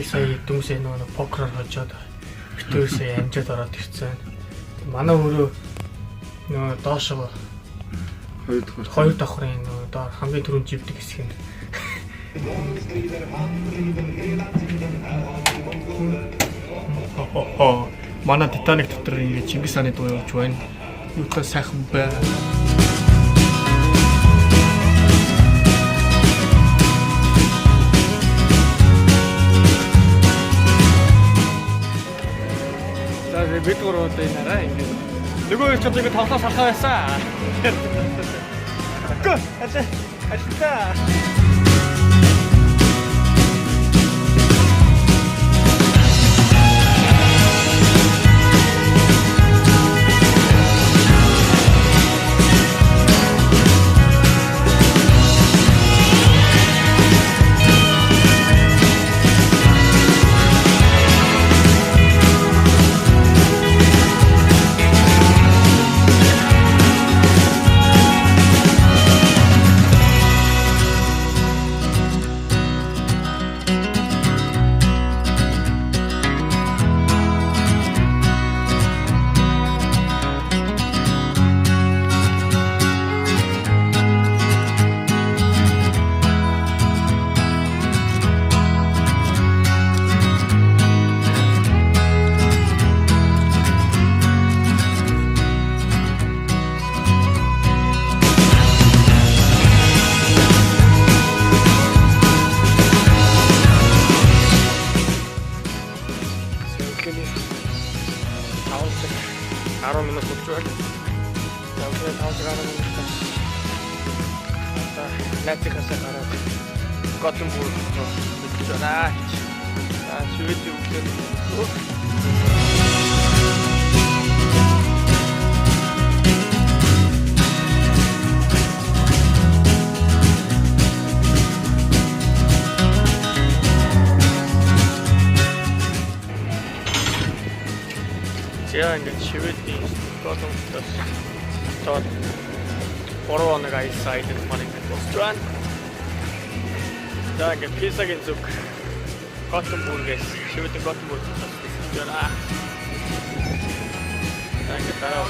Тэгэл сая дүнсээ нөгөө покероор хожоод битүүрсээ амжаад ороод ирсэн. Манай өөрөө нөгөө доошоо хоёр давхрын нөгөө доор хамгийн түрүүнд живдэг хэсэг нь. Манай Титаник дотор ингэ Чингис хааны дуу явж байна. Юутай сайхан бай. Бид гурав одоо энэ арай ингэ нөгөө ч одоо ингэ тоглоо салхаа байсан. Гөө ажита. Найзынхаасаа гараад Готенбург руу явчихлаа. Швед үгээр зяа ингээд Шведийн Готенбургоос тоод 3 хоног айсайд манай Австрал. За ингээд писагийн зүг Готенбургээс Шведийн Готенбургээс яваа. За ингээд дараа